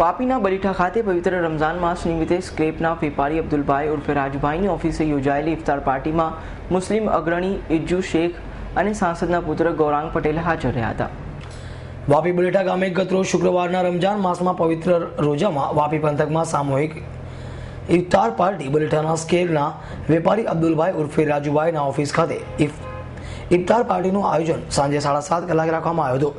વાપીના બલીઠા ખાતે પવિત્ર રમઝાન માસ નિમિત્તે સ્ક્રેપના વેપારી અબ્દુલભાઈ ઉર્ફે રાજુભાઈની ઓફિસે યોજાયેલી ઇફતાર પાર્ટીમાં મુસ્લિમ અગ્રણી ઇજ્જુ શેખ અને સાંસદના પુત્ર ગૌરાંગ પટેલ હાજર રહ્યા હતા. વાપી બલીઠા ગામે ગતરોજ શુક્રવારના રમઝાન માસમાં પવિત્ર રોજામાં વાપી પંથકમાં સામૂહિક ઇફતાર પાર્ટી બલીઠાના સ્કેલના વેપારી અબ્દુલભાઈ ઉર્ફે રાજુભાઈના ઓફિસ ખાતે ઇફતાર પાર્ટીનું આયોજન સાંજે 7:30 કલાકે રાખવામાં આવ્યું હતું,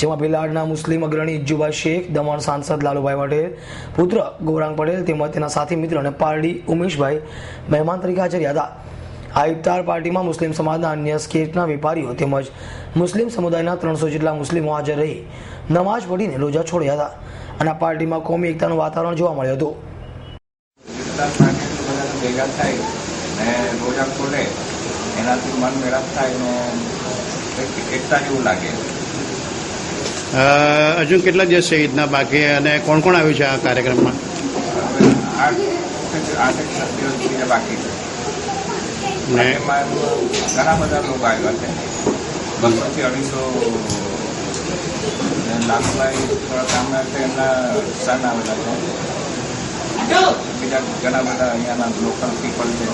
જેમાં બિલાડના મુસ્લિમ અગ્રણી ઇજ્જુભાઈ શેખ, દમણ સાંસદ લાલુભાઈ પટેલ, પુત્ર ગૌરાંગ પટેલ તેમજ તેના સાથી મિત્ર અને પારડી ઉમેશભાઈ મહેમાન તરીકે હાજર હતા. આ ઇફતાર પાર્ટીમાં મુસ્લિમ સમાજના અન્ય સ્કેટના વેપારીઓ તેમજ મુસ્લિમ સમુદાયના 300 જેટલા મુસ્લિમો હાજર રહી નમાઝ પઢીને રોજા છોડ્યા હતા અને આ પાર્ટીમાં કોમી એકતાનું વાતાવરણ જોવા મળ્યું હતું. ભેગા થાય ને રોજા ખોલે એનાથી મન મેળાપ થાય ને એકતા જેવું લાગે. હજુ કેટલા દિવસ છે ઈદના બાકી અને કોણ કોણ આવ્યું છે આ કાર્યક્રમમાં? આઠ દિવસ બીજા બાકી છે. એમાં ઘણા બધા લોકો આવ્યા છે. 200 થી 250 લાખભાઈ થોડા કામ છે એમના સન આવેલા છે. બીજા ઘણા બધા અહીંયાના લોકલ પીપલ છે.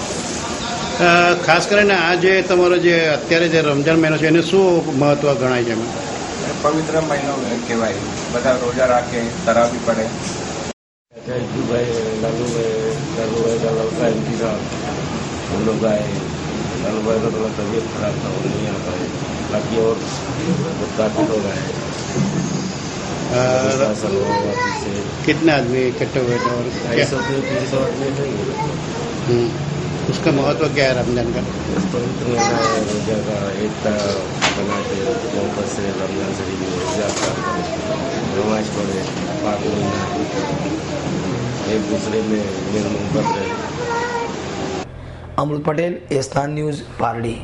ખાસ કરીને આ જે તમારો જે અત્યારે જે રમઝાન મહિનો છે એને શું મહત્વ ગણાય છે? પવિત્ર મહિનો કહેવાય. બધા રોજા રાખે, તરાવી પડે. हम लोग आए. लालूभाई का थोड़ा तबीयत खराब था, वो नहीं आ पाए. बाकी और काफी लोग आए. कितने आदमी इकट्ठे हुए थे और 250-300 आदमी थे. उसका महत्व क्या है रमजान का? पवित्र महीना है रोजा का. एकता बनाते मोहब्बत से रमजान शरीफ में रोजा नमाज पढ़े, पाक महीना एक दूसरे में मेल मोहब्बत रहे. अमृत पटेल, एस्तान न्यूज़, पारडी.